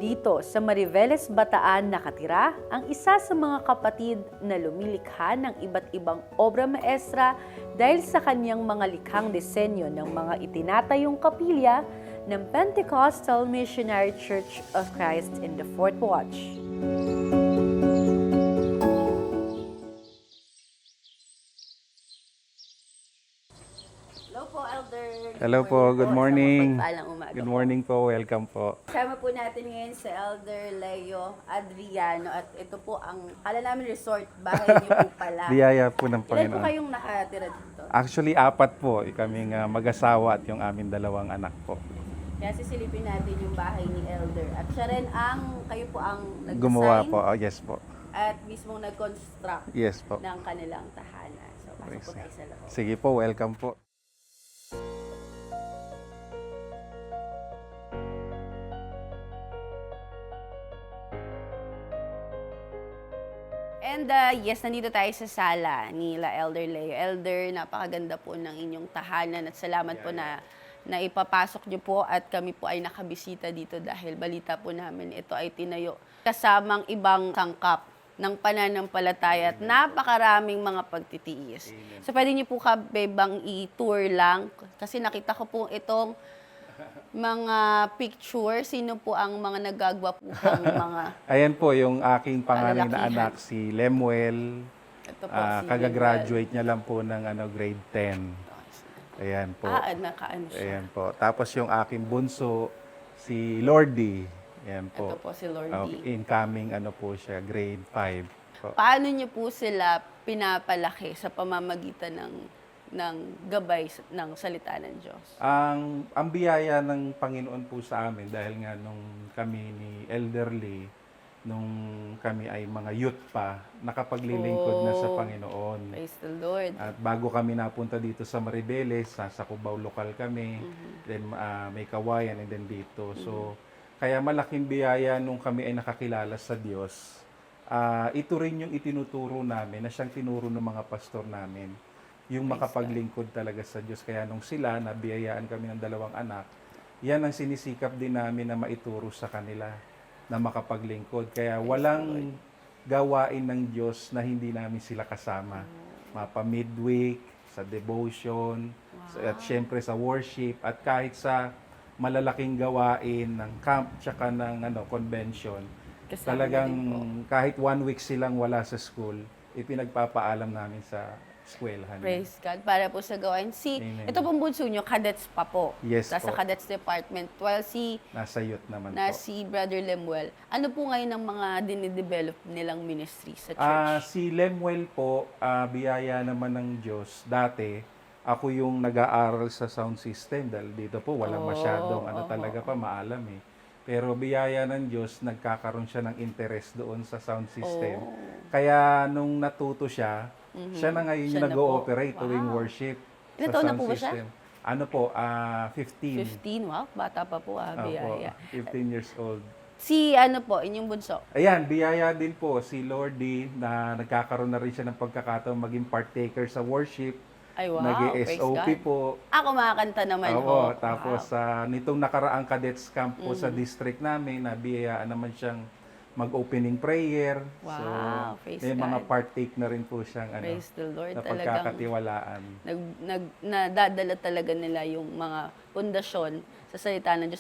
Dito sa Mariveles, Bataan nakatira ang isa sa mga kapatid na lumilikha ng iba't ibang obra maestra dahil sa kanyang mga likhang disenyo ng mga itinatayong kapilya ng Pentecostal Missionary Church of Christ in the Fourth Watch. Hello po, Elder. Hello po, good morning. Mapagpalang umaga Good po. morning po, welcome po. Kasama po natin ngayon si Elder Leo Adriano at ito po ang kala namin resort, bahay niyo po pala. Biyaya po ng Ilan po Panginoon. kayong nakatira dito? Actually, 4 po, kaming mag-asawa at yung aming 2 anak po. Kaya sisilipin natin yung bahay ni Elder. At siya rin kayo po ang nag-design Gumawa po, yes po. at mismong nag-construct Yes po. ng kanilang tahanan. So, pasok po tayo sa loob. Sige po, welcome po. And yes, nandito tayo sa sala nila Elder Leo. Elder, napakaganda po ng inyong tahanan at salamat po na ipapasok niyo po at kami po ay nakabisita dito dahil balita po namin ito ay tinayo kasamang ibang sangkap ng pananampalataya at napakaraming mga pagtitiis. So pwede niyo po bang i-tour lang kasi nakita ko po itong mga picture. Sino po ang mga nagagawa po ang mga Ayan po, yung aking panganay na Kalalakihan. anak, si Lemuel. ito po si Kagagraduate niya lang po ng grade 10. Ayan po. nakaano siya. Ayan po. Tapos yung aking bunso, si Lordy. Ayan po. Ito po si Lordy. Incoming po siya, grade 5 po. Paano niyo po sila pinapalaki sa pamamagitan ng gabay ng salita ng Diyos? Ang biyaya ng Panginoon po sa amin dahil nga nung kami ni elderly, nung kami ay mga youth pa, nakapaglilingkod na sa Panginoon. Praise the Lord. At bago kami napunta dito sa Maribeles, sa Cubao lokal kami, then may Kawayan and then dito. So, kaya malaking biyaya nung kami ay nakakilala sa Diyos. Ito rin yung itinuturo namin na siyang tinuro ng mga pastor namin. Yung makapaglingkod talaga sa Diyos. Kaya nung sila, nabiyayaan kami ng 2 anak, yan ang sinisikap din namin na maituro sa kanila na makapaglingkod. Kaya walang gawain ng Diyos na hindi namin sila kasama. Mapa midweek, sa devotion, at syempre sa worship, at kahit sa malalaking gawain ng camp tsaka ng convention. Kasama Talagang din po. kahit 1 week silang wala sa school, ipinagpapaalam namin sa eskwelahan. Praise God. Para po sa gawain. Amen. Ito pong bunso nyo, cadets pa po. Yes Nasa po. cadets department. While Nasa youth naman po. si Brother Lemuel, ano po ngayon ang mga dinidevelop nilang ministry sa church? Si Lemuel po, biyaya naman ng Diyos. Dati, ako yung nag-aaral sa sound system dahil dito po walang masyadong talaga pa maalam eh. Pero biyaya ng Diyos, nagkakaroon siya ng interest doon sa sound system. Kaya nung natuto siya, siya na ngayon Siya yung na nag-ooperate po. tuwing Wow. worship Ilan sa taon na sound po ba siya? system. Ano po, 15. 15, wow. Bata pa po, Opo, biyaya. 15 years old. Si ano po, inyong bunso? Ayan, biyaya din po si Lordy na nagkakaroon na rin siya ng pagkakataon maging partaker sa worship. Ay, wow. Praise Nag-SOP God. po. Ako makakanta naman Oo, ho. tapos nitong nakaraang cadets camp po sa district namin, nabiyayaan naman siyang mag-opening prayer. Wow, praise may mga God. partake na rin po siyang Praise the Lord. na Talagang pagkakatiwalaan. nadadala talaga nila yung mga pundasyon sa salita ng Diyos.